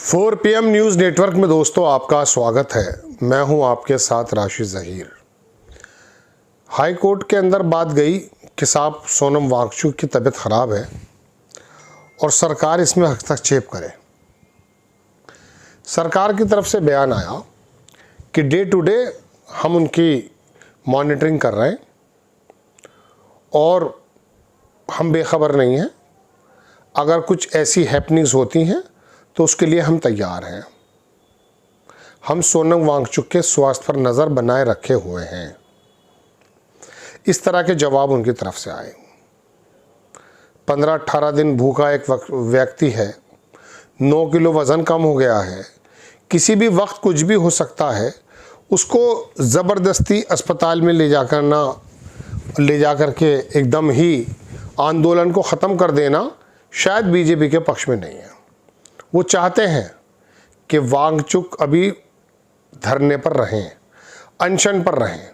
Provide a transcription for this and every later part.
4 PM news network में दोस्तों आपका स्वागत है। मैं हूं आपके साथ राशिद ज़हीर। हाई कोर्ट के अंदर बात गई कि साहब सोनम वांगचुक की तबीयत ख़राब है और सरकार इसमें हस्तक्षेप करे। सरकार की तरफ से बयान आया कि डे टू डे हम उनकी मॉनिटरिंग कर रहे हैं और हम बेखबर नहीं हैं। अगर कुछ ऐसी हैपनिंग्स होती हैं तो उसके लिए हम तैयार हैं। हम सोनम वांगचुक के स्वास्थ्य पर नज़र बनाए रखे हुए हैं। इस तरह के जवाब उनकी तरफ से आए। 15-18 दिन भूखा एक व्यक्ति है, 9 किलो वज़न कम हो गया है, किसी भी वक्त कुछ भी हो सकता है, उसको ज़बरदस्ती अस्पताल में ले जाकर के एकदम ही आंदोलन को ख़त्म कर देना शायद बीजेपी के पक्ष में नहीं है। वो चाहते हैं कि वांगचुक अभी धरने पर रहें, अनशन पर रहें।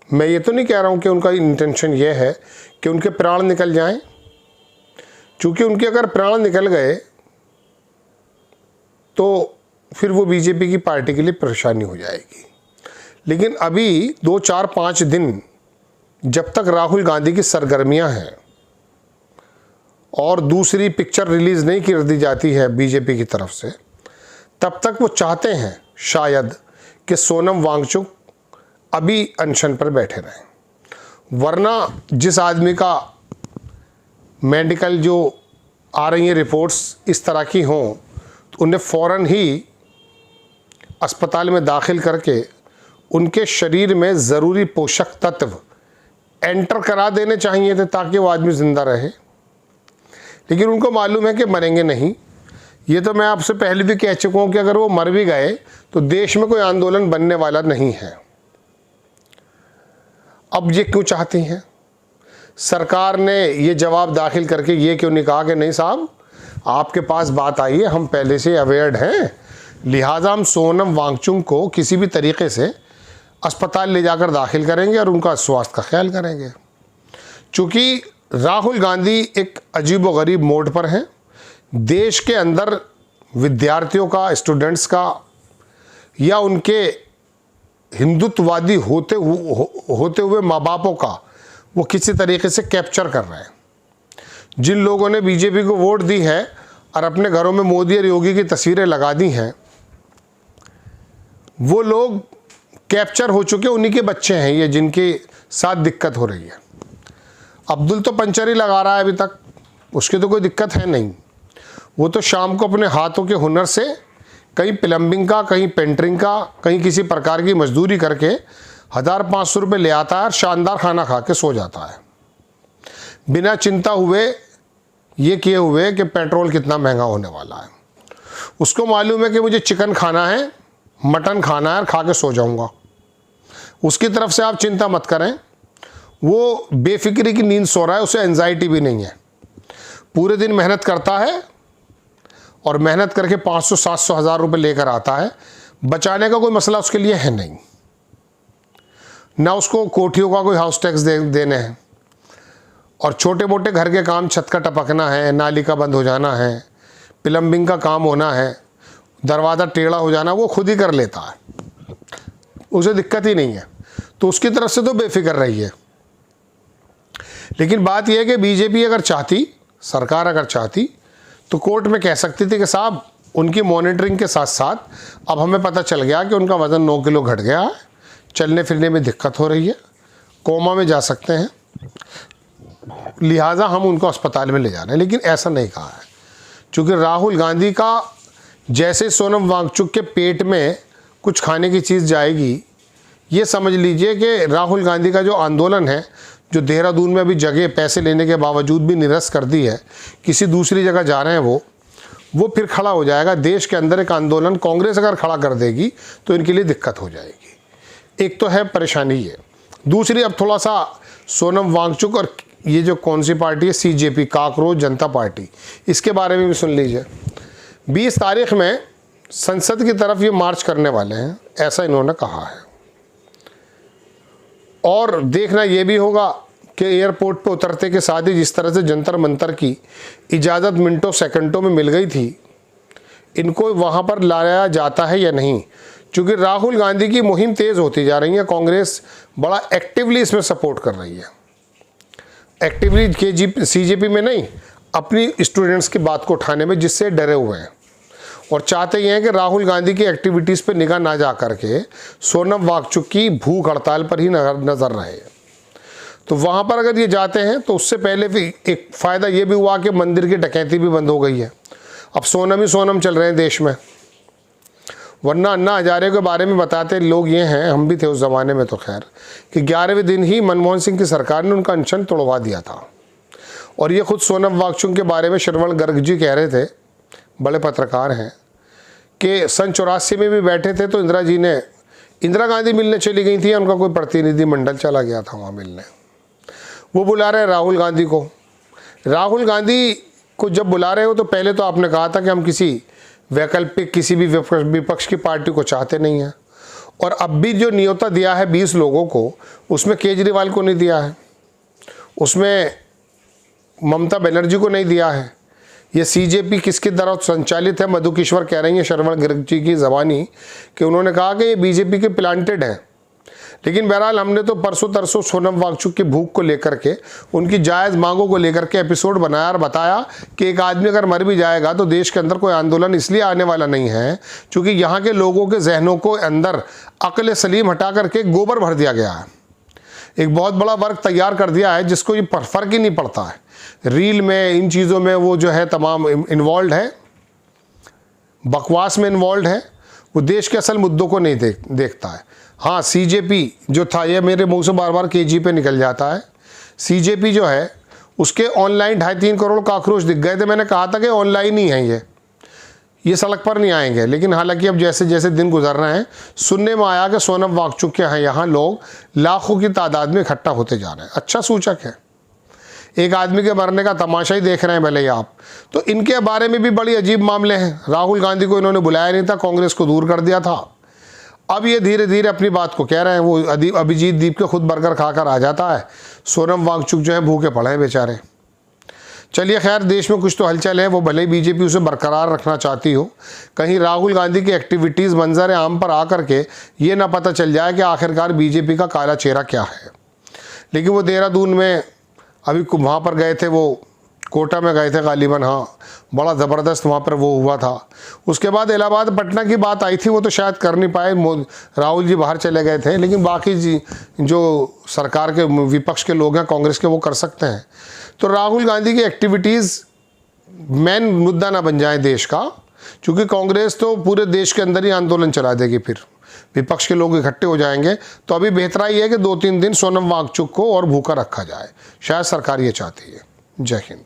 मैं ये तो नहीं कह रहा हूँ कि उनका इंटेंशन ये है कि उनके प्राण निकल जाएं, क्योंकि उनके अगर प्राण निकल गए तो फिर वो बीजेपी की पार्टी के लिए परेशानी हो जाएगी। लेकिन अभी 2, 4, 5 दिन जब तक राहुल गांधी की सरगर्मियां हैं और दूसरी पिक्चर रिलीज़ नहीं कर दी जाती है बीजेपी की तरफ से, तब तक वो चाहते हैं शायद कि सोनम वांगचुक अभी अनशन पर बैठे रहें। वरना जिस आदमी का मेडिकल जो आ रही हैं रिपोर्ट्स इस तरह की हों तो उन्हें फ़ौरन ही अस्पताल में दाखिल करके उनके शरीर में ज़रूरी पोषक तत्व एंटर करा देने चाहिए थे ताकि वो आदमी ज़िंदा रहे। लेकिन उनको मालूम है कि मरेंगे नहीं। ये तो मैं आपसे पहले भी कह चुका हूँ कि अगर वो मर भी गए तो देश में कोई आंदोलन बनने वाला नहीं है। अब ये क्यों चाहती हैं? सरकार ने ये जवाब दाखिल करके ये क्यों नहीं कहा कि नहीं साहब आपके पास बात आई है, हम पहले से अवेयर्ड हैं, लिहाजा हम सोनम वांगचुक को किसी भी तरीके से अस्पताल ले जाकर दाखिल करेंगे और उनका स्वास्थ्य का ख्याल करेंगे। चूँकि राहुल गांधी एक अजीबोगरीब मोड पर हैं। देश के अंदर विद्यार्थियों का, स्टूडेंट्स का या उनके हिंदुत्ववादी होते हुए माँ बापों का वो किसी तरीके से कैप्चर कर रहे हैं। जिन लोगों ने बीजेपी को वोट दी है और अपने घरों में मोदी और योगी की तस्वीरें लगा दी हैं, वो लोग कैप्चर हो चुके, उन्हीं के बच्चे हैं ये जिनके साथ दिक्कत हो रही है। अब्दुल तो पंचर ही लगा रहा है अभी तक, उसकी तो कोई दिक्कत है नहीं। वो तो शाम को अपने हाथों के हुनर से कहीं प्लम्बिंग का, कहीं पेंटरिंग का, कहीं किसी प्रकार की मजदूरी करके 1500 रुपये ले आता है और शानदार खाना खा के सो जाता है, बिना चिंता हुए ये किए हुए कि पेट्रोल कितना महंगा होने वाला है। उसको मालूम है कि मुझे चिकन खाना है, मटन खाना है और खा के सो जाऊँगा। उसकी तरफ से आप चिंता मत करें, वो बेफिक्री की नींद सो रहा है, उसे एंजाइटी भी नहीं है। पूरे दिन मेहनत करता है और मेहनत करके 500, 700, 1000 रुपये लेकर आता है। बचाने का कोई मसला उसके लिए है नहीं। ना उसको कोठियों का कोई हाउस टैक्स देने हैं और छोटे मोटे घर के काम, छत का टपकना है, नाली का बंद हो जाना है, प्लम्बिंग का काम होना है, दरवाज़ा टेढ़ा हो जाना, वो खुद ही कर लेता है, उसे दिक्कत ही नहीं है। तो उसकी तरफ से तो बेफिक्र रही है। लेकिन बात यह है कि बीजेपी अगर चाहती, सरकार अगर चाहती तो कोर्ट में कह सकती थी कि साहब उनकी मॉनिटरिंग के साथ साथ अब हमें पता चल गया कि उनका वज़न 9 किलो घट गया है, चलने फिरने में दिक्कत हो रही है, कोमा में जा सकते हैं, लिहाजा हम उनको अस्पताल में ले जा रहे हैं। लेकिन ऐसा नहीं कहा है, क्योंकि राहुल गांधी का जैसे सोनम वांगचुक के पेट में कुछ खाने की चीज़ जाएगी, ये समझ लीजिए कि राहुल गांधी का जो आंदोलन है, जो देहरादून में अभी जगह पैसे लेने के बावजूद भी निरस्त कर दी है, किसी दूसरी जगह जा रहे हैं वो फिर खड़ा हो जाएगा। देश के अंदर एक आंदोलन कांग्रेस अगर खड़ा कर देगी तो इनके लिए दिक्कत हो जाएगी। एक तो है परेशानी ये, दूसरी अब थोड़ा सा सोनम वांगचुक और ये जो कौन सी पार्टी है, CJP, काकरोच जनता पार्टी, इसके बारे में भी सुन लीजिए। 20 तारीख में संसद की तरफ ये मार्च करने वाले हैं, ऐसा इन्होंने कहा है। और देखना ये भी होगा कि एयरपोर्ट पे उतरते के साथ ही जिस तरह से जंतर मंतर की इजाज़त मिनटों सेकंडों में मिल गई थी, इनको वहाँ पर लाया जाता है या नहीं, क्योंकि राहुल गांधी की मुहिम तेज़ होती जा रही है। कांग्रेस बड़ा एक्टिवली इसमें सपोर्ट कर रही है, एक्टिवली सीजेपी में नहीं, अपनी स्टूडेंट्स की बात को उठाने में, जिससे डरे हुए हैं और चाहते ही हैं कि राहुल गांधी की एक्टिविटीज़ पे निगाह ना जा करके सोनम वांगचुक की भूख हड़ताल पर ही नज़र रहे। तो वहाँ पर अगर ये जाते हैं तो उससे पहले भी एक फ़ायदा ये भी हुआ कि मंदिर की डकैती भी बंद हो गई है। अब सोनम ही सोनम चल रहे हैं देश में, वरना अन्ना हजारे के बारे में बताते लोग ये हैं, हम भी थे उस ज़माने में तो खैर, कि 11वें दिन ही मनमोहन सिंह की सरकार ने उनका अनशन तोड़वा दिया था। और ये खुद सोनम वांगचुक के बारे में श्रवण गर्ग जी कह रहे थे, बड़े पत्रकार हैं, कि सन 84 में भी बैठे थे तो इंदिरा गांधी मिलने चली गई थी, उनका कोई प्रतिनिधिमंडल चला गया था वहाँ मिलने। वो बुला रहे राहुल गांधी को। राहुल गांधी को जब बुला रहे हो तो पहले तो आपने कहा था कि हम किसी वैकल्पिक किसी भी विपक्ष की पार्टी को चाहते नहीं हैं, और अब भी जो न्योता दिया है 20 लोगों को, उसमें केजरीवाल को नहीं दिया है, उसमें ममता बनर्जी को नहीं दिया है। ये सीजेपी किसके द्वारा संचालित है? मधु किश्वर कह रही हैं श्रवण गर्ग जी की ज़बानी, कि उन्होंने कहा कि ये बीजेपी के प्लांटेड हैं। लेकिन बहरहाल हमने तो परसों तरसों सोनम वांगचुक की भूख को लेकर के, उनकी जायज़ मांगों को लेकर के एपिसोड बनाया और बताया कि एक आदमी अगर मर भी जाएगा तो देश के अंदर कोई आंदोलन इसलिए आने वाला नहीं है क्योंकि यहाँ के लोगों के जहनों को अंदर अक्ल सलीम हटा करके गोबर भर दिया गया है। एक बहुत बड़ा वर्क तैयार कर दिया है जिसको ये फ़र्क ही नहीं पड़ता है, रील में इन चीज़ों में वो जो है तमाम इन्वॉल्व है, बकवास में इन्वॉल्व है, वो देश के असल मुद्दों को नहीं देखता है। हाँ, सीजेपी जो था, ये मेरे मुंह से बार बार केजी पे निकल जाता है, सीजेपी जो है उसके ऑनलाइन 2.5-3 करोड़ काकरोच दिख गए थे। मैंने कहा था कि ऑनलाइन ही हैं ये सड़क पर नहीं आएंगे, लेकिन हालांकि अब जैसे जैसे दिन गुजर रहे हैं सुनने में आया कि सोनम वांगचुक के यहाँ लोग लाखों की तादाद में इकट्ठा होते जा रहे हैं। अच्छा सूचक है, एक आदमी के मरने का तमाशा ही देख रहे हैं भले ही आप। तो इनके बारे में भी बड़ी अजीब मामले हैं। राहुल गांधी को इन्होंने बुलाया नहीं था, कांग्रेस को दूर कर दिया था, अब ये धीरे धीरे अपनी बात को कह रहे हैं। वो अभिजीत दीप के खुद बर्गर खाकर आ जाता है, सोनम वांगचुक जो है भूखे पड़े हैं बेचारे। चलिए खैर, देश में कुछ तो हलचल है, वो भले ही बीजेपी उसे बरकरार रखना चाहती हो, कहीं राहुल गांधी की एक्टिविटीज़ मंजर आम पर आकर के ये ना पता चल जाए कि आखिरकार बीजेपी का काला चेहरा क्या है। लेकिन वो देहरादून में अभी वहाँ पर गए थे, वो कोटा में गए थे गालिबन, हाँ बड़ा ज़बरदस्त वहाँ पर वो हुआ था। उसके बाद इलाहाबाद पटना की बात आई थी, वो तो शायद कर नहीं पाए, राहुल जी बाहर चले गए थे, लेकिन बाकी जी जो सरकार के विपक्ष के लोग हैं कांग्रेस के, वो कर सकते हैं। तो राहुल गांधी की एक्टिविटीज़ मेन मुद्दा ना बन जाए देश का, क्योंकि कांग्रेस तो पूरे देश के अंदर ही आंदोलन चला देगी, फिर विपक्ष के लोग इकट्ठे हो जाएंगे। तो अभी बेहतर ही है कि 2-3 दिन सोनम वांगचुक को और भूखा रखा जाए, शायद सरकार ये चाहती है। जय हिंद।